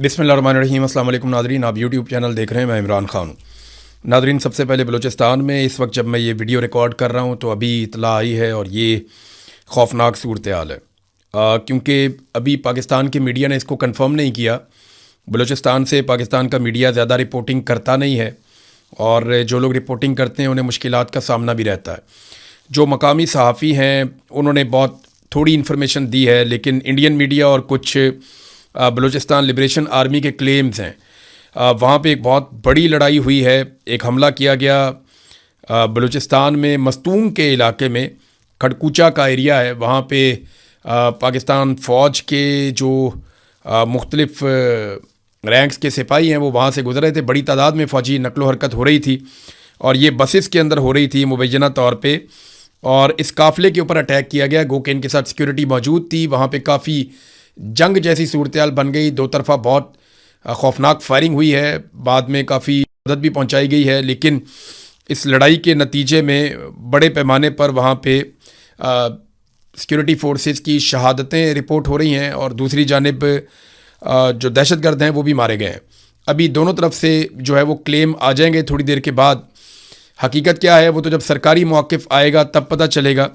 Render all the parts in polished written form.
बिस्मिल्लाहिर्रहमानिर्रहीम। अस्सलाम वालेकुम नादरीन, आप यूट्यूब चैनल देख रहे हैं, मैं इमरान ख़ान हूँ। नादरीन, सबसे पहले बलूचिस्तान में इस वक्त जब मैं ये वीडियो रिकॉर्ड कर रहा हूँ तो अभी इतला आई है और ये खौफनाक सूरत हाल है, क्योंकि अभी पाकिस्तान की मीडिया ने इसको कंफर्म नहीं किया। बलूचिस्तान से पाकिस्तान का मीडिया ज़्यादा रिपोर्टिंग करता नहीं है और जो लोग रिपोर्टिंग करते हैं उन्हें मुश्किलात का सामना भी रहता है। जो मकामी सहाफ़ी हैं उन्होंने बहुत थोड़ी इन्फॉर्मेशन दी है, लेकिन इंडियन मीडिया और कुछ बलूचिस्तान लिबरेशन आर्मी के क्लेम्स हैं। वहाँ पे एक बहुत बड़ी लड़ाई हुई है, एक हमला किया गया बलूचिस्तान में मस्तूम के इलाके में, खड़कूचा का एरिया है। वहाँ पे पाकिस्तान फ़ौज के जो मुख्तलिफ़ रैंक्स के सिपाही हैं वो वहाँ से गुजर रहे थे। बड़ी तादाद में फ़ौजी नकलो हरकत हो रही थी और ये बसेस के अंदर हो रही थी मुबैना तौर पे, और इस काफ़िले के ऊपर अटैक किया गया। गो के इनके साथ सिक्योरिटी मौजूद थी। वहाँ पे काफ़ी जंग जैसी सूरत हाल बन गई। दो तरफा बहुत खौफनाक फायरिंग हुई है, बाद में काफ़ी मदद भी पहुंचाई गई है, लेकिन इस लड़ाई के नतीजे में बड़े पैमाने पर वहाँ पे सिक्योरिटी फोर्सेस की शहादतें रिपोर्ट हो रही हैं और दूसरी जानिब जो दहशतगर्द हैं वो भी मारे गए हैं। अभी दोनों तरफ से जो है वो क्लेम आ जाएंगे थोड़ी देर के बाद। हकीकत क्या है वो तो जब सरकारी मौक़िफ़ आएगा तब पता चलेगा,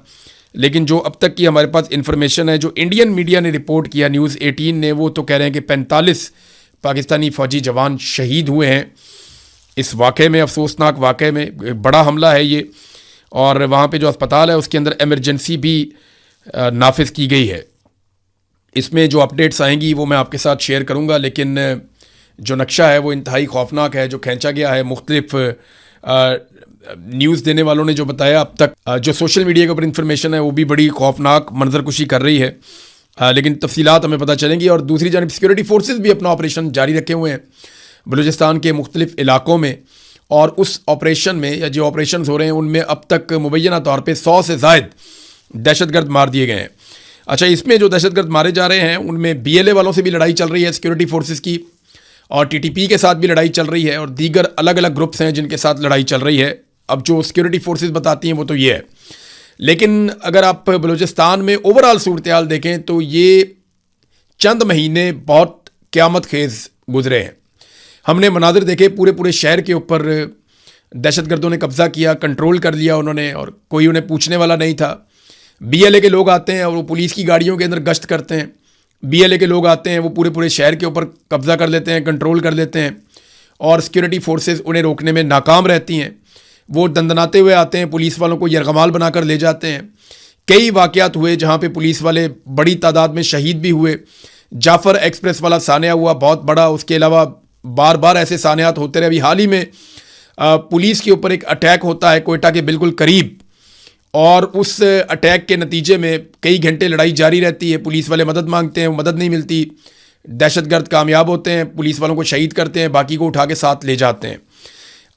लेकिन जो अब तक की हमारे पास इन्फॉर्मेशन है, जो इंडियन मीडिया ने रिपोर्ट किया, न्यूज़ 18 ने, वो तो कह रहे हैं कि 45 पाकिस्तानी फ़ौजी जवान शहीद हुए हैं इस वाक़े में। अफसोसनाक वाक़े में बड़ा हमला है ये, और वहाँ पे जो अस्पताल है उसके अंदर एमरजेंसी भी नाफिज की गई है। इसमें जो अपडेट्स आएंगी वो मैं आपके साथ शेयर करूँगा, लेकिन जो नक्शा है वो इंतहाई खौफनाक है जो खींचा गया है। मुख्तलिफ न्यूज़ देने वालों ने जो बताया अब तक, जो सोशल मीडिया के ऊपर इंफॉर्मेशन है वो भी बड़ी खौफनाक मंजरकुशी कर रही है, लेकिन तफसीलात हमें पता चलेंगी। और दूसरी जानब सिक्योरिटी फोर्सेस भी अपना ऑपरेशन जारी रखे हुए हैं बलूचिस्तान के मुख्तलिफ इलाकों में, और उस ऑपरेशन में या जो ऑपरेशन हो रहे हैं उनमें अब तक मुबैना तौर पर 100 से ज़ायद दहशतगर्द मार दिए गए हैं। अच्छा, इसमें जो दहशतगर्द मारे जा रहे हैं उनमें BLA वालों से भी लड़ाई चल रही है सिक्योरिटी फोर्सेस की, और TTP के साथ भी लड़ाई चल रही है, और दीगर अलग अलग ग्रुप्स हैं जिनके साथ लड़ाई चल रही है। अब जो सिक्योरिटी फोर्सेस बताती हैं वो तो ये है, लेकिन अगर आप बलूचिस्तान में ओवरऑल सूरत हाल देखें तो ये चंद महीने बहुत क़यामत खेज़ गुजरे हैं। हमने मनाजिर देखे, पूरे पूरे शहर के ऊपर दहशतगर्दों ने कब्ज़ा किया, कंट्रोल कर लिया उन्होंने, और कोई उन्हें पूछने वाला नहीं था। BLA के लोग आते हैं और वो पुलिस की गाड़ियों के अंदर गश्त करते हैं। BLA के लोग आते हैं, वो पूरे पूरे शहर के ऊपर कब्ज़ा कर लेते हैं, कंट्रोल कर लेते हैं, और सिक्योरिटी फोर्सेस उन्हें रोकने में नाकाम रहती हैं। वो दंदनाते हुए आते हैं, पुलिस वालों को यरगमाल बनाकर ले जाते हैं। कई वाक़यात हुए जहाँ पे पुलिस वाले बड़ी तादाद में शहीद भी हुए। जाफ़र एक्सप्रेस वाला सानिया हुआ बहुत बड़ा, उसके अलावा बार बार ऐसे सानियात होते रहे। अभी हाल ही में पुलिस के ऊपर एक अटैक होता है कोयटा के बिल्कुल करीब, और उस अटैक के नतीजे में कई घंटे लड़ाई जारी रहती है। पुलिस वाले मदद मांगते हैं, मदद नहीं मिलती, दहशतगर्द कामयाब होते हैं, पुलिस वालों को शहीद करते हैं, बाकी को उठा के साथ ले जाते हैं।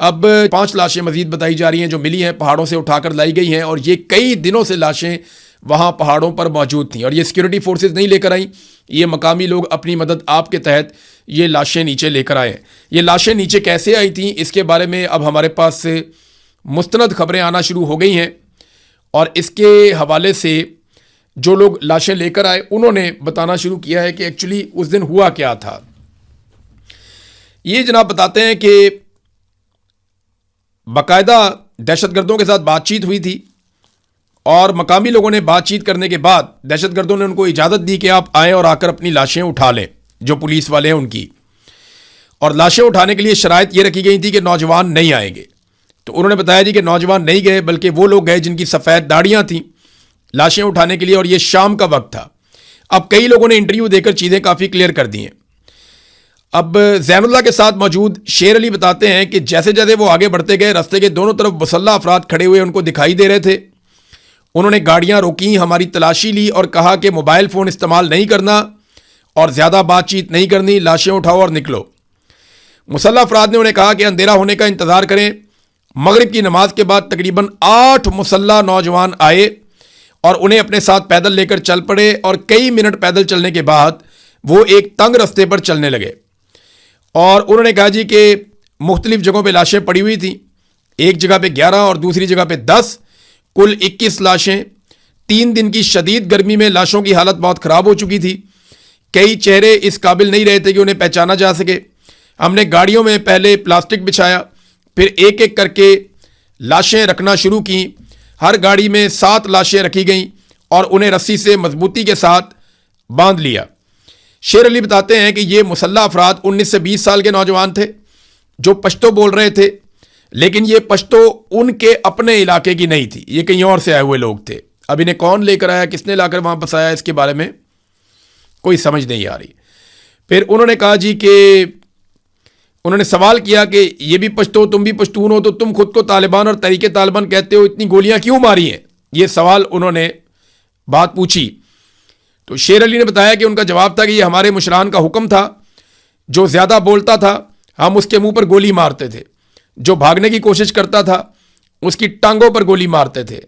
अब 5 लाशें मजीद बताई जा रही हैं जो मिली हैं, पहाड़ों से उठाकर लाई गई हैं, और ये कई दिनों से लाशें वहाँ पहाड़ों पर मौजूद थीं, और ये सिक्योरिटी फोर्सेस नहीं लेकर आई, ये मकामी लोग अपनी मदद आपके तहत ये लाशें नीचे लेकर आए। ये लाशें नीचे कैसे आई थीं इसके बारे में अब हमारे पास मुस्तनद खबरें आना शुरू हो गई हैं, और इसके हवाले से जो लोग लाशें लेकर आए उन्होंने बताना शुरू किया है कि एक्चुअली उस दिन हुआ क्या था। ये जनाब बताते हैं कि बाकायदा दहशतगर्दों के साथ बातचीत हुई थी, और मकामी लोगों ने बातचीत करने के बाद दहशतगर्दों ने उनको इजाज़त दी कि आप आएँ और आकर अपनी लाशें उठा लें, जो पुलिस वाले हैं उनकी। और लाशें उठाने के लिए शराइत ये रखी गई थी कि नौजवान नहीं आएंगे। तो उन्होंने बताया जी कि नौजवान नहीं गए, बल्कि वो लोग गए जिनकी सफ़ेद दाढ़ियाँ थीं लाशें उठाने के लिए, और ये शाम का वक्त था। अब कई लोगों ने इंटरव्यू देकर चीज़ें काफ़ी क्लियर कर दी हैं। अब ज़ैनुल्लाह के साथ मौजूद शेर अली बताते हैं कि जैसे जैसे वो आगे बढ़ते गए, रास्ते के दोनों तरफ मुसल्लह अफराद खड़े हुए उनको दिखाई दे रहे थे। उन्होंने गाड़ियाँ रोकी, हमारी तलाशी ली और कहा कि मोबाइल फ़ोन इस्तेमाल नहीं करना और ज़्यादा बातचीत नहीं करनी, लाशें उठाओ और निकलो। मुसल्लह अफराद ने उन्हें कहा कि अंधेरा होने का इंतज़ार करें। मगरिब की नमाज के बाद तकरीबन 8 मुसल्लह नौजवान आए और उन्हें अपने साथ पैदल लेकर चल पड़े, और कई मिनट पैदल चलने के बाद वो एक तंग रास्ते पर चलने लगे, और उन्होंने कहा जी कि मुख्तलिफ जगहों पे लाशें पड़ी हुई थी। एक जगह पे 11 और दूसरी जगह पे 10, कुल 21 लाशें। 3 दिन की शदीद गर्मी में लाशों की हालत बहुत ख़राब हो चुकी थी। कई चेहरे इस काबिल नहीं रहे थे कि उन्हें पहचाना जा सके। हमने गाड़ियों में पहले प्लास्टिक बिछाया, फिर एक एक करके लाशें रखना शुरू की। हर गाड़ी में 7 लाशें रखी गईं और उन्हें रस्सी से मजबूती के साथ बांध लिया। शेर अली बताते हैं कि ये मुसल्ला अफराद 19 से 20 साल के नौजवान थे जो पश्तो बोल रहे थे, लेकिन ये पश्तो उनके अपने इलाके की नहीं थी, ये कहीं और से आए हुए लोग थे। अब इन्हें कौन लेकर आया, किसने लाकर वहां बसाया, इसके बारे में कोई समझ नहीं आ रही। फिर उन्होंने कहा जी कि उन्होंने सवाल किया कि ये भी पश्तो, तुम भी पश्तून हो, तो तुम खुद को तालिबान और तहरीके तालिबान कहते हो, इतनी गोलियां क्यों मारी हैं? ये सवाल उन्होंने बात पूछी। तो शेर अली ने बताया कि उनका जवाब था कि ये हमारे मुशरान का हुक्म था, जो ज़्यादा बोलता था हम उसके मुंह पर गोली मारते थे, जो भागने की कोशिश करता था उसकी टांगों पर गोली मारते थे।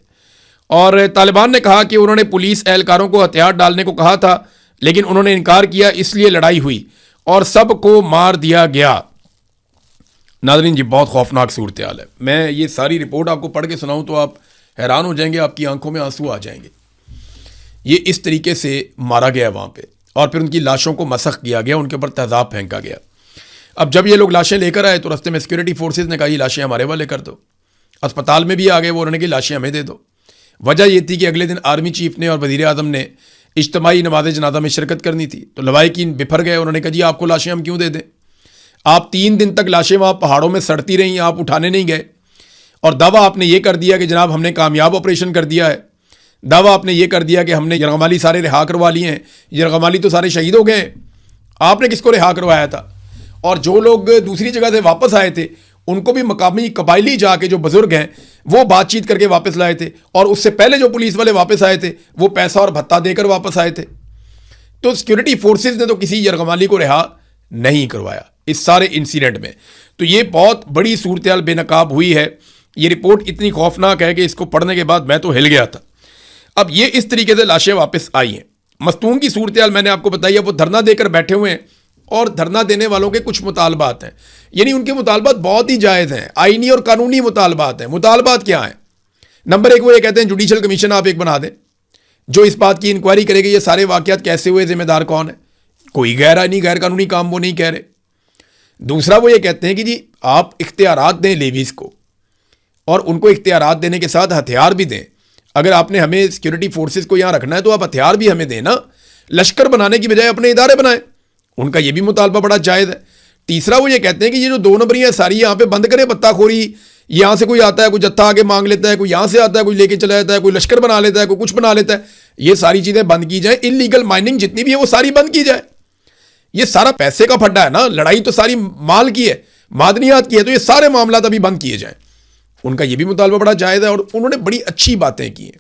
और तालिबान ने कहा कि उन्होंने पुलिस एहलकारों को हथियार डालने को कहा था, लेकिन उन्होंने इनकार किया, इसलिए लड़ाई हुई और सबको मार दिया गया। नाज़रीन जी, बहुत खौफनाक सूरत हाल है। मैं ये सारी रिपोर्ट आपको पढ़ के सुनाऊं तो आप हैरान हो जाएंगे, आपकी आंखों में आंसू आ जाएंगे। ये इस तरीके से मारा गया वहाँ पे, और फिर उनकी लाशों को मसख किया गया, उनके ऊपर तेज़ाब फेंका गया। अब जब ये लोग लाशें लेकर आए तो रास्ते में सिक्योरिटी फोर्सेज ने कहा ये लाशें हमारे वाले कर दो। अस्पताल में भी आ गए वो, उन्होंने कहा लाशें हमें दे दो। वजह ये थी कि अगले दिन आर्मी चीफ ने और वज़ीर आज़म ने इज्तिमाई नमाज जनाजा में शिरकत करनी थी, तो लवाहिकीन बिफर गए। उन्होंने कहा जी आपको लाशें हम क्यों दे दें? आप 3 दिन तक लाशें वहाँ पहाड़ों में सड़ती रहीं, आप उठाने नहीं गए। और दावा आपने ये कर दिया कि जनाब हमने कामयाब ऑपरेशन कर दिया है। दावा आपने ये कर दिया कि हमने यरगमाली सारे रिहा करवा लिए हैं। यरगमाली तो सारे शहीद हो गए हैं, आपने किसको रिहा करवाया था? और जो लोग दूसरी जगह से वापस आए थे उनको भी मकामी कबायली जाके जो बुजुर्ग हैं वो बातचीत करके वापस लाए थे, और उससे पहले जो पुलिस वाले वापस आए थे वो पैसा और भत्ता देकर वापस आए थे। तो सिक्योरिटी फोर्सेज ने तो किसी यरगमाली को रिहा नहीं करवाया इस सारे इंसिडेंट में। तो ये बहुत बड़ी सूरत हाल बेनकाब हुई है। ये रिपोर्ट इतनी खौफनाक है कि इसको पढ़ने के बाद मैं तो हिल गया था। अब ये इस तरीके से लाशें वापस आई हैं। मस्तूम की सूरत हाल मैंने आपको बताई है, वो धरना देकर बैठे हुए हैं और धरना देने वालों के कुछ मुतालबात हैं, यानी उनके मुतालबात बहुत ही जायज़ हैं, आईनी और कानूनी मुतालबात हैं। मुतालबात क्या हैं? नंबर 1 वो ये कहते हैं जुडिशल कमीशन आप एक बना दें जो इस बात की इंक्वायरी करेगी ये सारे वाक़यात कैसे हुए, जिम्मेदार कौन है। कोई गैर कानूनी काम वो नहीं कह रहे। दूसरा वो ये कहते हैं कि जी आप इख्तियारात दें लेवीज़ को, और उनको इख्तियारात देने के साथ हथियार भी दें। अगर आपने हमें सिक्योरिटी फोर्सेस को यहाँ रखना है तो आप हथियार भी हमें देना। लश्कर बनाने की बजाय अपने इदारे बनाएं। उनका ये भी मुतालबा बड़ा जायज़ है। तीसरा वो ये कहते हैं कि ये जो 2 नंबरी है सारी यहाँ पे बंद करें, बत्ताखोरी। यहाँ से कोई आता है, कोई जत्था आगे मांग लेता है, कोई यहाँ से आता है, कोई लेके चला जाता है, कोई लश्कर बना लेता है, कोई कुछ बना लेता है। ये सारी चीज़ें बंद की जाए। इलीगल माइनिंग जितनी भी है वो सारी बंद की जाए। ये सारा पैसे का फड्डा है ना, लड़ाई तो सारी माल की है, मादनियात की है, तो ये सारे मामला अभी बंद किए जाएं। उनका ये भी मुतालबा बड़ा जायज़ है और उन्होंने बड़ी अच्छी बातें की हैं।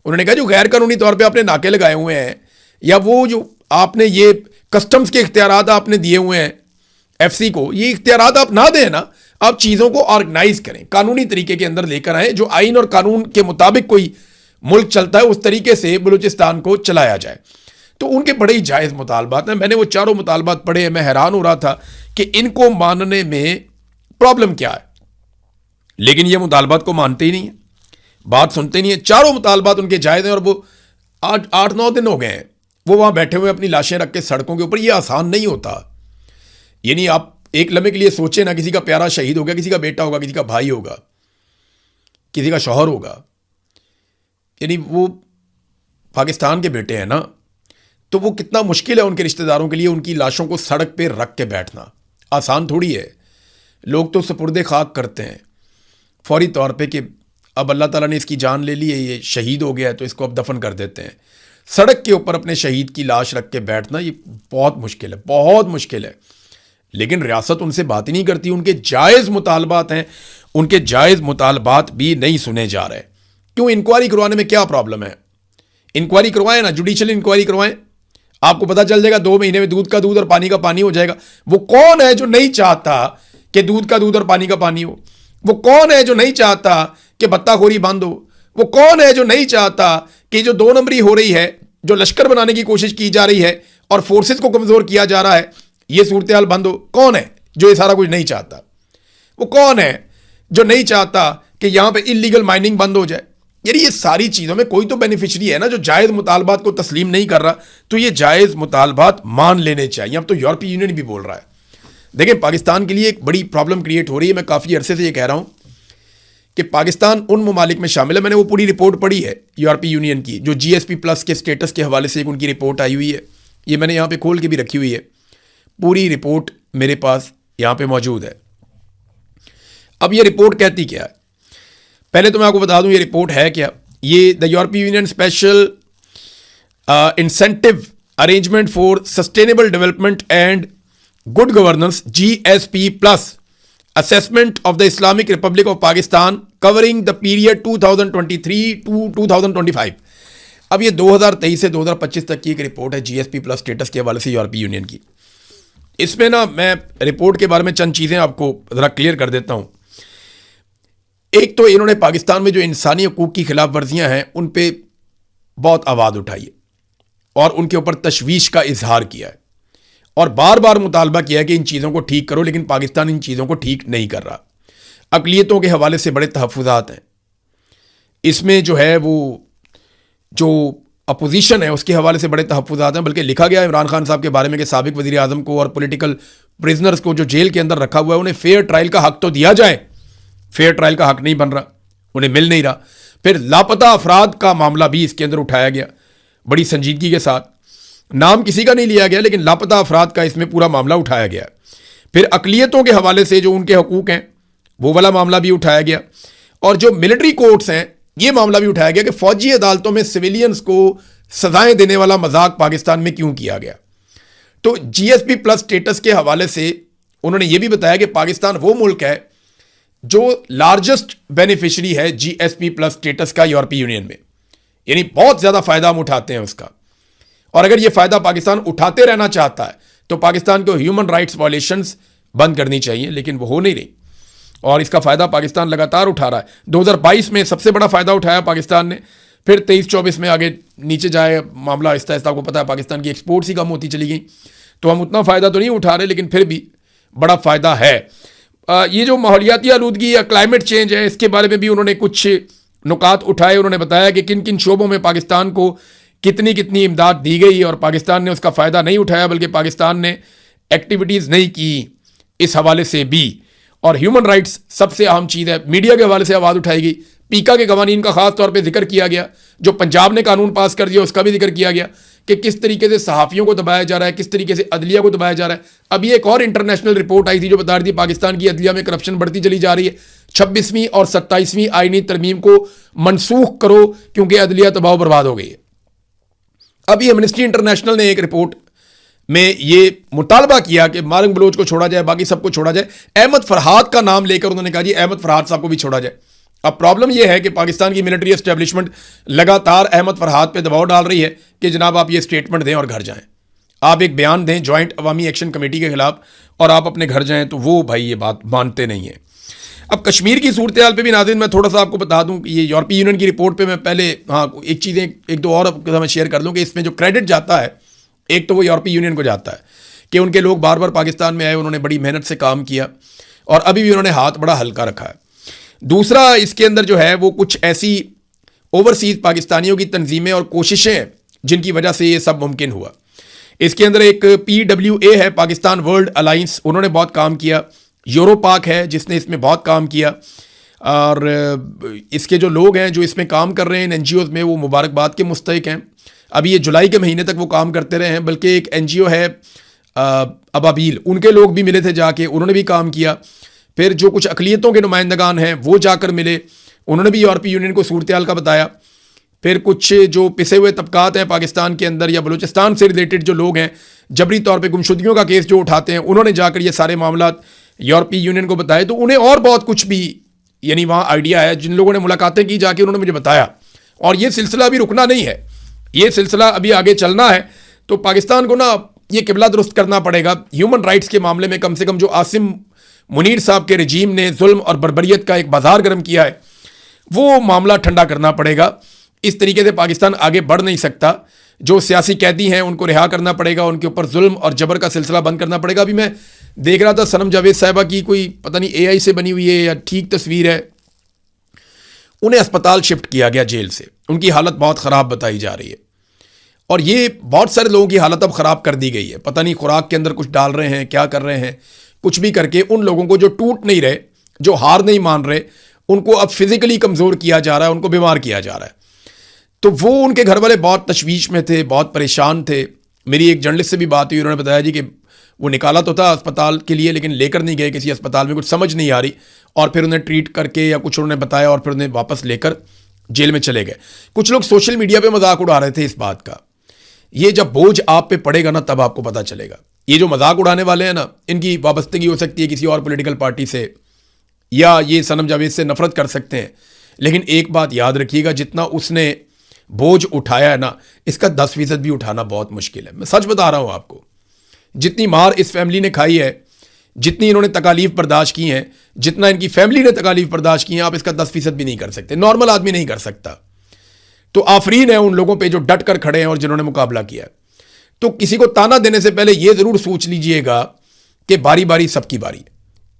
उन्होंने कहा जो गैर कानूनी तौर पे आपने नाके लगाए हुए हैं, या वो जो आपने ये कस्टम्स के इख्तियारात आपने दिए हुए हैं एफसी को, ये इख्तियारात आप ना दें ना, आप चीज़ों को ऑर्गेनाइज करें, कानूनी तरीके के अंदर लेकर आएँ। जो आइन और कानून के मुताबिक कोई मुल्क चलता है उस तरीके से बलूचिस्तान को चलाया जाए। तो उनके बड़े ही जायज़ मुतालबात हैं। मैंने वो चारों मुतालबात पढ़े, मैं हैरान हो रहा था कि इनको मानने में प्रॉब्लम क्या है, लेकिन ये मुतालबात को मानते ही नहीं है, बात सुनते नहीं है। चारों मुतालबात उनके जायज़ हैं और वो 8-9 दिन हो गए हैं वो वहाँ बैठे हुए अपनी लाशें रख के सड़कों के ऊपर। ये आसान नहीं होता। यानी आप एक लम्हे के लिए सोचें ना, किसी का प्यारा शहीद हो गया, किसी का बेटा होगा, किसी का भाई होगा, किसी का शौहर होगा, यानी वो पाकिस्तान के बेटे हैं ना, तो वो कितना मुश्किल है उनके रिश्तेदारों के लिए उनकी लाशों को सड़क पे रख के बैठना। आसान थोड़ी है। लोग तो सुपुर्दे खाक करते हैं फौरी तौर पे कि अब अल्लाह ताला ने इसकी जान ले ली है, ये शहीद हो गया है तो इसको अब दफन कर देते हैं। सड़क के ऊपर अपने शहीद की लाश रख के बैठना ये बहुत मुश्किल है, बहुत मुश्किल है। लेकिन रियासत उनसे बात ही नहीं करती। उनके जायज़ मुतालबात हैं, उनके जायज़ मुतालबात भी नहीं सुने जा रहे। क्यों? इंक्वायरी करवाने में क्या प्रॉब्लम है? इंक्वायरी करवाएं ना, जुडिशल इंक्वायरी करवाएं, आपको पता चल जाएगा। 2 महीने में दूध का दूध और पानी का पानी हो जाएगा। वो कौन है जो नहीं चाहता कि दूध का दूध और पानी का पानी हो? वो कौन है जो नहीं चाहता कि बत्ताखोरी बंद हो? वो कौन है जो नहीं चाहता कि जो 2 नंबरी हो रही है, जो लश्कर बनाने की कोशिश की जा रही है और फोर्सेस को कमज़ोर किया जा रहा है, ये सूरत हाल बंद हो? कौन है जो ये सारा कुछ नहीं चाहता? वो कौन है जो नहीं चाहता कि यहाँ पे इलीगल माइनिंग बंद हो जाए? यानी ये सारी चीज़ों में कोई तो बेनिफिशरी है ना जो जायज़ मुतालबात को तस्लीम नहीं कर रहा, तो ये जायज़ मुतालबात मान लेने चाहिए। अब तो यूरोपीय यूनियन भी बोल रहा है। देखिए, पाकिस्तान के लिए एक बड़ी प्रॉब्लम क्रिएट हो रही है। मैं काफ़ी अरसे से ये कह रहा हूँ कि पाकिस्तान उन ममालिक में शामिल है, मैंने वो पूरी रिपोर्ट पढ़ी है यूरोपीय यूनियन की, जो GSP+ के स्टेटस के हवाले से एक उनकी रिपोर्ट आई हुई है। ये मैंने यहाँ पे खोल के भी रखी हुई है, पूरी रिपोर्ट मेरे पास यहाँ पे मौजूद है। अब ये रिपोर्ट कहती क्या है, पहले तो मैं आपको बता दूं ये रिपोर्ट है क्या। ये द यूरोपीय union special incentive arrangement for sustainable development and good governance GSP+ assessment of the Islamic Republic of Pakistan covering the period 2023 to 2025। अब ये 2023 से 2025 तक की एक रिपोर्ट है GSP+ स्टेटस के हवाले से यूरोपीय यूनियन की। इसमें ना मैं रिपोर्ट के बारे में चंद चीज़ें आपको ज़रा क्लियर कर देता हूँ। एक तो इन्होंने पाकिस्तान में जो इंसानी हकूक़ की खिलाफ वर्जियाँ हैं उन पे बहुत आवाज़ उठाई है और उनके ऊपर तशवीश का इजहार किया है और बार बार मुतालबा किया है कि इन चीज़ों को ठीक करो, लेकिन पाकिस्तान इन चीज़ों को ठीक नहीं कर रहा। अक़लियतों के हवाले से बड़े तहफ़्फ़ुज़ात हैं इसमें, जो है वो जो अपोजिशन है उसके हवाले से बड़े तहफ़्फ़ुज़ात हैं। बल्कि लिखा गया इमरान खान साहब के बारे में कि साबिक़ वज़ीर आज़म को और पॉलिटिकल प्रिजनर्स को जो जेल के अंदर रखा हुआ है उन्हें फेयर ट्रायल का हक़ तो दिया जाए। फेयर ट्रायल का हक़ नहीं बन रहा, उन्हें मिल नहीं रहा। फिर लापता अफराद का मामला भी इसके अंदर उठाया गया बड़ी संजीदगी के साथ। नाम किसी का नहीं लिया गया, लेकिन लापता अफराद का इसमें पूरा मामला उठाया गया। फिर अक़लियतों के हवाले से जो उनके हकूक़ हैं वो वाला मामला भी उठाया गया। और जो मिलिट्री कोर्ट्स हैं ये मामला भी उठाया गया कि फ़ौजी अदालतों में सिविलियंस को सजाएं देने वाला मजाक पाकिस्तान में क्यों किया गया। तो GSP+ स्टेटस के हवाले से उन्होंने ये भी बताया कि पाकिस्तान वो मुल्क है जो लार्जेस्ट बेनिफिशरी है GSP+ स्टेटस का यूरोपीय यूनियन में, यानी बहुत ज़्यादा फ़ायदा हम उठाते हैं उसका। और अगर ये फ़ायदा पाकिस्तान उठाते रहना चाहता है तो पाकिस्तान को ह्यूमन राइट्स वायलेशंस बंद करनी चाहिए, लेकिन वो हो नहीं रही और इसका फ़ायदा पाकिस्तान लगातार उठा रहा है। 2022 में सबसे बड़ा फ़ायदा उठाया पाकिस्तान ने, फिर 23-24 में आगे नीचे जाए मामला आहिस्ता आहिस्ता। आपको पता है पाकिस्तान की एक्सपोर्ट्स ही कम होती चली गई, तो हम उतना फ़ायदा तो नहीं उठा रहे, लेकिन फिर भी बड़ा फ़ायदा है। ये जो माहौलियाती आलूदगी या क्लाइमेट चेंज है इसके बारे में भी उन्होंने कुछ नुकात उठाए। उन्होंने बताया कि किन किन शोबों में पाकिस्तान को कितनी कितनी इमदाद दी गई और पाकिस्तान ने उसका फ़ायदा नहीं उठाया, बल्कि पाकिस्तान ने एक्टिविटीज़ नहीं की इस हवाले से भी। और ह्यूमन राइट्स सबसे अहम चीज़ है, मीडिया के हवाले से आवाज़ उठाई गई। पीका के कवानीन का ख़ास तौर पे जिक्र किया गया, जो पंजाब ने कानून पास कर दिया उसका भी जिक्र किया गया कि किस तरीके से सहाफ़ियों को दबाया जा रहा है, किस तरीके से अदलिया को दबाया जा रहा है। अभी एक और इंटरनेशनल रिपोर्ट आई थी जो बता रही थी पाकिस्तान की अदलिया में करप्शन बढ़ती चली जा रही है। 26वीं और 27वीं आईनी तरमीम को मनसूख करो क्योंकि अदलिया तबाह बर्बाद हो गई है। अभी एमनेस्टी इंटरनेशनल ने एक रिपोर्ट में ये मुतालबा किया कि मारंग बलोच को छोड़ा जाए, बाकी सबको छोड़ा जाए। अहमद फरहाद का नाम लेकर उन्होंने कहा जी अहमद फरहाद साहब को भी छोड़ा जाए। अब प्रॉब्लम यह है कि पाकिस्तान की मिलिट्री एस्टेब्लिशमेंट लगातार अहमद फरहाद पे दबाव डाल रही है कि जनाब आप ये स्टेटमेंट दें और घर जाएं, आप एक बयान दें जॉइंट अवामी एक्शन कमेटी के खिलाफ और आप अपने घर जाएं। तो वो भाई ये बात मानते नहीं है। अब कश्मीर की सूरत हाल पे भी नाज़रीन मैं थोड़ा सा आपको बता दूं कि ये यूरोपीय यूनियन की रिपोर्ट पे मैं पहले एक चीज़ें एक दो और मैं शेयर कर दूं कि इसमें जो क्रेडिट जाता है एक तो वो यूरोपीय यूनियन को जाता है कि उनके लोग बार बार पाकिस्तान में आए, उन्होंने बड़ी मेहनत से काम किया और अभी भी उन्होंने हाथ बड़ा हल्का रखा है। दूसरा इसके अंदर जो है वो कुछ ऐसी ओवरसीज़ पाकिस्तानियों की तंजीमें और कोशिशें हैं जिनकी वजह से ये सब मुमकिन हुआ। इसके अंदर एक PWA है, पाकिस्तान वर्ल्ड अलाइंस, उन्होंने बहुत काम किया। यूरोपाक है जिसने इसमें बहुत काम किया और इसके जो लोग हैं जो इसमें काम कर रहे हैं इन NGOs में वो मुबारकबाद के मुस्तहिक हैं। अभी ये जुलाई के महीने तक वो काम करते रहे हैं। बल्कि एक NGO है अबाबील, उनके लोग भी मिले थे जाके, उन्होंने भी काम किया। फिर जो कुछ अक़लियतों के नुमाइंदगान हैं वो जाकर मिले, उन्होंने भी यूरोपीय यूनियन को सूरत हाल का बताया। फिर कुछ जो पिसे हुए तबकात हैं पाकिस्तान के अंदर या बलूचिस्तान से रिलेटेड जो लोग हैं जबरी तौर पे गुमशुदगियों का केस जो उठाते हैं, उन्होंने जाकर ये सारे मामला यूरोपीय यूनियन को बताए। तो उन्हें और बहुत कुछ भी यानी वहाँ आइडिया है। जिन लोगों ने मुलाकातें की जाके उन्होंने मुझे बताया और ये सिलसिला अभी रुकना नहीं है, ये सिलसिला अभी आगे चलना है। तो पाकिस्तान को ना ये किबला दुरुस्त करना पड़ेगा। ह्यूमन राइट्स के मामले में कम से कम जो आसिम मुनीर साहब के रजीम ने जुल्म और बर्बरियत का एक बाजार गर्म किया है वो मामला ठंडा करना पड़ेगा। इस तरीके से पाकिस्तान आगे बढ़ नहीं सकता। जो सियासी कैदी हैं उनको रिहा करना पड़ेगा, उनके ऊपर जुल्म और जबर का सिलसिला बंद करना पड़ेगा। अभी मैं देख रहा था सनम जावेद साहिबा की कोई पता नहीं AI से बनी हुई है या ठीक तस्वीर है, उन्हें अस्पताल शिफ्ट किया गया जेल से। उनकी हालत बहुत ख़राब बताई जा रही है और ये बहुत सारे लोगों की हालत अब ख़राब कर दी गई है। पता नहीं खुराक के अंदर कुछ डाल रहे हैं, क्या कर रहे हैं, कुछ भी करके उन लोगों को जो टूट नहीं रहे, जो हार नहीं मान रहे, उनको अब फिजिकली कमज़ोर किया जा रहा है, उनको बीमार किया जा रहा है। तो वो उनके घर वाले बहुत तशवीश में थे, बहुत परेशान थे। मेरी एक जर्नलिस्ट से भी बात हुई, उन्होंने बताया जी कि वो निकाला तो था अस्पताल के लिए, लेकिन लेकर नहीं गए किसी अस्पताल में, कुछ समझ नहीं आ रही, और फिर उन्हें ट्रीट करके या कुछ उन्होंने बताया और फिर उन्हें वापस लेकर जेल में चले गए। कुछ लोग सोशल मीडिया पे मजाक उड़ा रहे थे इस बात का। ये जब बोझ आप पे पड़ेगा ना, तब आपको पता चलेगा। ये जो मजाक उड़ाने वाले हैं ना, इनकी वाबस्तगी हो सकती है किसी और पॉलिटिकल पार्टी से, या ये सनम जावेद से नफरत कर सकते हैं, लेकिन एक बात याद रखिएगा, जितना उसने बोझ उठाया है ना, इसका 10% भी उठाना बहुत मुश्किल है। मैं सच बता रहा हूं आपको। जितनी मार इस फैमिली ने खाई है, जितनी इन्होंने तकालीफ बर्दाश्त की हैं, जितना इनकी फैमिली ने तकालीफ बर्दाश्त की हैं, आप इसका 10% भी नहीं कर सकते। नॉर्मल आदमी नहीं कर सकता। तो आफरीन है उन लोगों पे जो डट कर खड़े हैं और जिन्होंने मुकाबला किया है। तो किसी को ताना देने से पहले यह जरूर सोच लीजिएगा कि बारी बारी सबकी बारी है।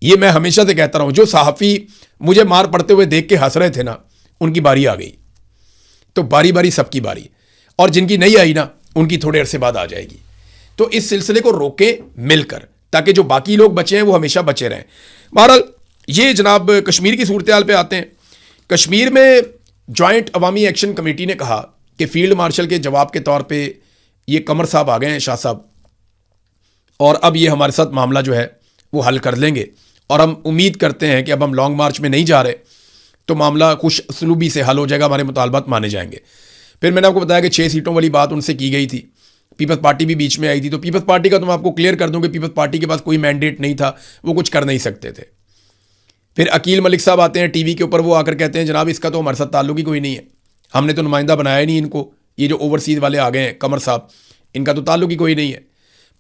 ये मैं हमेशा से कहता रहा हूं, जो सहाफ़ी मुझे मार पड़ते हुए देख के हंस रहे थे ना, उनकी बारी आ गई। तो बारी बारी सबकी बारी, और जिनकी नहीं आई ना, उनकी थोड़े अरसे बाद आ जाएगी। तो इस सिलसिले को रोकें मिलकर, ताकि जो बाकी लोग बचे हैं वो हमेशा बचे रहें। बहरहाल ये जनाब कश्मीर की सूरत हाल पे आते हैं। कश्मीर में जॉइंट अवामी एक्शन कमेटी ने कहा कि फील्ड मार्शल के जवाब के तौर पे ये कमर साहब आ गए हैं, शाह साहब, और अब ये हमारे साथ मामला जो है वो हल कर लेंगे, और हम उम्मीद करते हैं कि अब हम लॉन्ग मार्च में नहीं जा रहे, तो मामला खुश असलूबी से हल हो जाएगा, हमारे मुतालबात माने जाएंगे। फिर मैंने आपको बताया कि 6 सीटों वाली बात उनसे की गई थी। पीपल्स पार्टी भी बीच में आई थी। तो पीपल्स पार्टी का तो मैं आपको क्लियर कर दूं कि पीपल्स पार्टी के पास कोई मैंडेट नहीं था, वो कुछ कर नहीं सकते थे। फिर अकील मलिक साहब आते हैं टीवी के ऊपर, वो आकर कहते हैं जनाब इसका तो हमारे साथ ताल्लुक ही कोई नहीं है, हमने तो नुमाइंदा बनाया नहीं इनको। ये जो ओवरसीज़ वाले आ गए हैं कमर साहब, इनका तो ताल्लुक ही कोई नहीं है।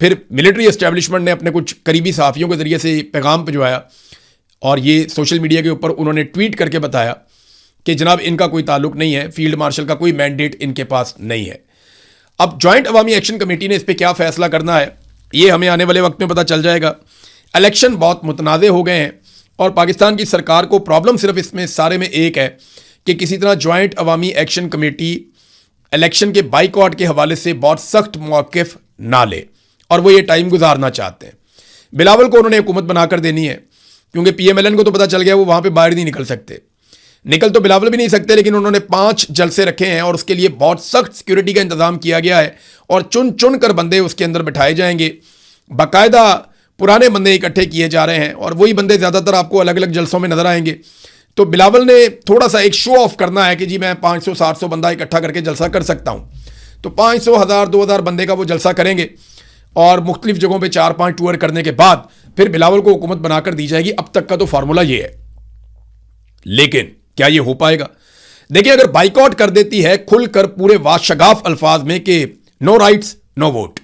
फिर मिलिट्री एस्टेब्लिशमेंट ने अपने कुछ करीबी सहाफ़ियों के ज़रिए से पैगाम भिजवाया, और ये सोशल मीडिया के ऊपर उन्होंने ट्वीट करके बताया कि जनाब इनका कोई ताल्लुक नहीं है, फील्ड मार्शल का कोई मैंडेट इनके पास नहीं है। अब जॉइंट अवामी एक्शन कमेटी ने इस पर क्या फैसला करना है, ये हमें आने वाले वक्त में पता चल जाएगा। इलेक्शन बहुत मुतनाज़े हो गए हैं, और पाकिस्तान की सरकार को प्रॉब्लम सिर्फ इसमें सारे में एक है कि किसी तरह जॉइंट अवामी एक्शन कमेटी इलेक्शन के बाइकआउट के हवाले से बहुत सख्त मौक़िफ़ ना ले, और वो ये टाइम गुजारना चाहते हैं। बिलावल को उन्होंने हुकूमत बनाकर देनी है, क्योंकि PMLN को तो पता चल गया वो वहाँ पे बाहर नहीं निकल सकते। निकल तो बिलावल भी नहीं सकते, लेकिन उन्होंने 5 जलसे रखे हैं, और उसके लिए बहुत सख्त सिक्योरिटी का इंतजाम किया गया है, और चुन चुन कर बंदे उसके अंदर बिठाए जाएंगे। बाकायदा पुराने बंदे इकट्ठे किए जा रहे हैं, और वही बंदे ज़्यादातर आपको अलग अलग जलसों में नजर आएंगे। तो बिलावल ने थोड़ा सा एक शो ऑफ करना है कि जी मैं 500-700 बंदा इकट्ठा करके जलसा कर सकता हूँ। तो 500, 1000, 2000 बंदे का वो जलसा करेंगे, और मुख्तलिफ जगहों पे 4-5 टूर करने के बाद फिर बिलावल को हुकूमत बनाकर दी जाएगी। अब तक का तो फार्मूला ये है, लेकिन क्या ये हो पाएगा? देखिए, अगर बाइकआउट कर देती है खुलकर पूरे वाशगाफ अल्फाज में कि नो राइट्स नो वोट,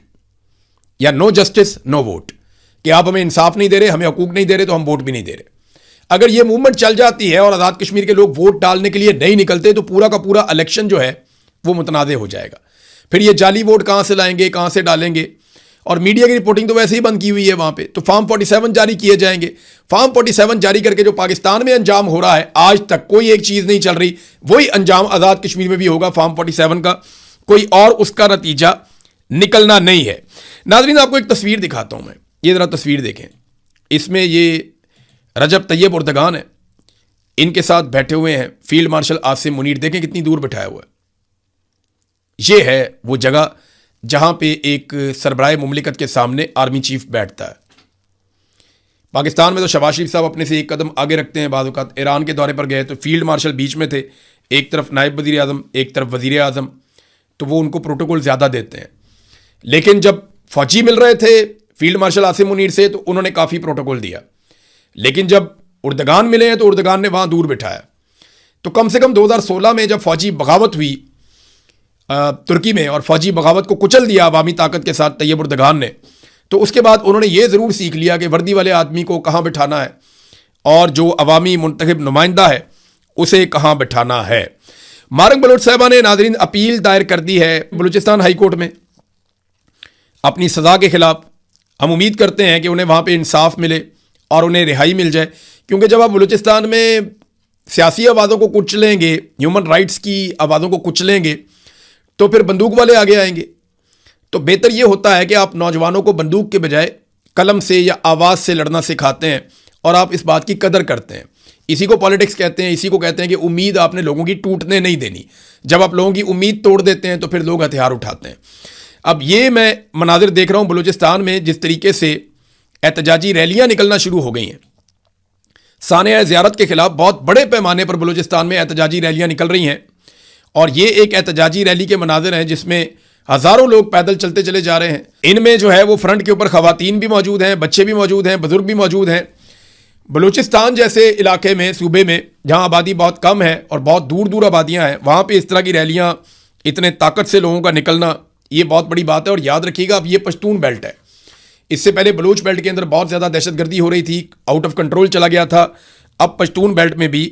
या नो जस्टिस नो वोट, कि आप हमें इंसाफ नहीं दे रहे, हमें हकूक नहीं दे रहे, तो हम वोट भी नहीं दे रहे। अगर ये मूवमेंट चल जाती है और आज़ाद कश्मीर के लोग वोट डालने के लिए नहीं निकलते, तो पूरा का पूरा इलेक्शन जो है वो मुतनाज़े हो जाएगा। फिर ये जाली वोट कहाँ से लाएंगे, कहाँ से डालेंगे? और मीडिया की रिपोर्टिंग तो वैसे ही बंद की हुई है वहाँ पे। तो फॉर्म 47 जारी किए जाएंगे। फॉर्म 47 जारी करके जो पाकिस्तान में अंजाम हो रहा है, आज तक कोई एक चीज़ नहीं चल रही, वही अंजाम आज़ाद कश्मीर में भी होगा फॉर्म 47 का, कोई और उसका नतीजा निकलना नहीं है। नाज़रीन, आपको एक तस्वीर दिखाता हूँ मैं, ये ज़रा तस्वीर देखें। इसमें ये रजब तैयब उर्दगान है, इनके साथ बैठे हुए हैं फील्ड मार्शल आसिम मुनीर। देखें कितनी दूर बैठाया हुआ है। ये है वो जगह जहां पे एक सरबराह मुमलिकत के सामने आर्मी चीफ बैठता है। पाकिस्तान में तो शहबाज शरीफ साहब अपने से एक कदम आगे रखते हैं। बाज़ औक़ात ईरान के दौरे पर गए तो फील्ड मार्शल बीच में थे, एक तरफ नायब वज़ीर आज़म, एक तरफ वज़ीर आज़म, तो वो उनको प्रोटोकॉल ज़्यादा देते हैं। लेकिन जब फ़ौजी मिल रहे थे फील्ड मार्शल आसिम मुनीर से, तो उन्होंने काफ़ी प्रोटोकॉल दिया। लेकिन जब उर्दगान मिले हैं तो उर्दगान ने वहाँ दूर बिठाया। तो कम से कम 2016 में जब फ़ौजी बगावत हुई तुर्की में, और फ़ौजी बगावत को कुचल दिया अवामी ताकत के साथ तैयब उर्दगान ने, तो उसके बाद उन्होंने ये ज़रूर सीख लिया कि वर्दी वाले आदमी को कहाँ बिठाना है, और जो अवामी मुंतखब नुमाइंदा है उसे कहाँ बिठाना है। मारंग बलोच साहबा ने नाज़रीन अपील दायर कर दी है बलूचिस्तान हाई कोर्ट में अपनी सज़ा के ख़िलाफ़। हम उम्मीद करते हैं कि उन्हें वहाँ पर इंसाफ मिले और उन्हें रिहाई मिल जाए, क्योंकि जब आप बलूचिस्तान में सियासी आवाज़ों को कुचलेंगे, ह्यूमन राइट्स की आवाज़ों को कुचलेंगे, तो फिर बंदूक वाले आगे आएंगे। तो बेहतर ये होता है कि आप नौजवानों को बंदूक के बजाय कलम से या आवाज़ से लड़ना सिखाते हैं और आप इस बात की कदर करते हैं। इसी को पॉलिटिक्स कहते हैं, इसी को कहते हैं कि उम्मीद आपने लोगों की टूटने नहीं देनी। जब आप लोगों की उम्मीद तोड़ देते हैं तो फिर लोग हथियार उठाते हैं। अब ये मैं मनाजिर देख रहा हूँ बलूचिस्तान में, जिस तरीके से एहतजाजी रैलियाँ निकलना शुरू हो गई हैं। सानिया ज़ियारत के खिलाफ बहुत बड़े पैमाने पर बलूचिस्तान में एहतजाजी रैलियाँ निकल रही हैं और ये एक एहतजाजी रैली के मनाजिर हैं जिसमें हज़ारों लोग पैदल चलते चले जा रहे हैं। इनमें जो है वो फ्रंट के ऊपर ख़वातीन भी मौजूद हैं, बच्चे भी मौजूद हैं, बुजुर्ग भी मौजूद हैं। बलूचिस्तान जैसे इलाके में, सूबे में, जहाँ आबादी बहुत कम है और बहुत दूर दूर आबादियाँ हैं, वहाँ पे इस तरह की रैलियाँ, इतने ताकत से लोगों का निकलना, ये बहुत बड़ी बात है। और याद रखिएगा, अब ये पश्तून बेल्ट है। इससे पहले बलूच बेल्ट के अंदर बहुत ज़्यादा दहशतगर्दी हो रही थी, आउट ऑफ कंट्रोल चला गया था। अब पश्तून बेल्ट में भी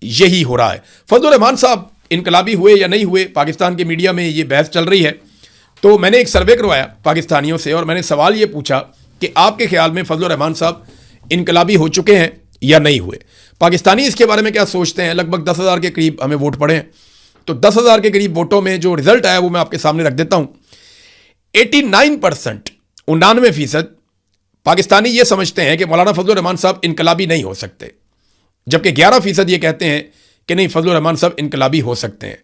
यही हो रहा है। फजलुर रहमान साहब इनकलाबी हुए या नहीं हुए, पाकिस्तान के मीडिया में ये बहस चल रही है। तो मैंने एक सर्वे करवाया पाकिस्तानियों से और मैंने सवाल ये पूछा कि आपके ख्याल में फजलुर रहमान साहब इनकलाबी हो चुके हैं या नहीं हुए। पाकिस्तानी इसके बारे में क्या सोचते हैं। लगभग 10,000 के करीब हमें वोट पड़े हैं। तो 10,000 के करीब वोटों में जो रिजल्ट आया वो मैं आपके सामने रख देता हूँ। 89%, 99% पाकिस्तानी ये समझते हैं कि मौलाना फजलुर रहमान साहब इनकलाबी नहीं हो सकते, जबकि 11% ये कहते हैं कि नहीं, फजलुर रहमान साहब इनकलाबी हो सकते हैं।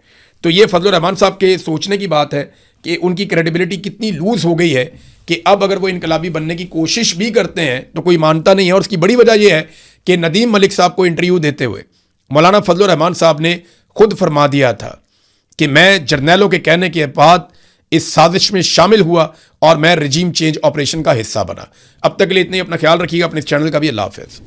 तो ये फजलुर रहमान साहब के सोचने की बात है कि उनकी क्रेडिबिलिटी कितनी लूज हो गई है कि अब अगर वो इनकलाबी बनने की कोशिश भी करते हैं तो कोई मानता नहीं है। और उसकी बड़ी वजह यह है कि नदीम मलिक साहब को इंटरव्यू देते हुए मौलाना फजलुर रहमान साहब ने खुद फरमा दिया था कि मैं जर्नैलों के कहने के बाद इस साजिश में शामिल हुआ और मैं रजीम चेंज ऑपरेशन का हिस्सा बना। अब तक के लिए इतने ही। अपना ख्याल रखिएगा, अपने चैनल का भी। अल्लाह हाफ़िज़।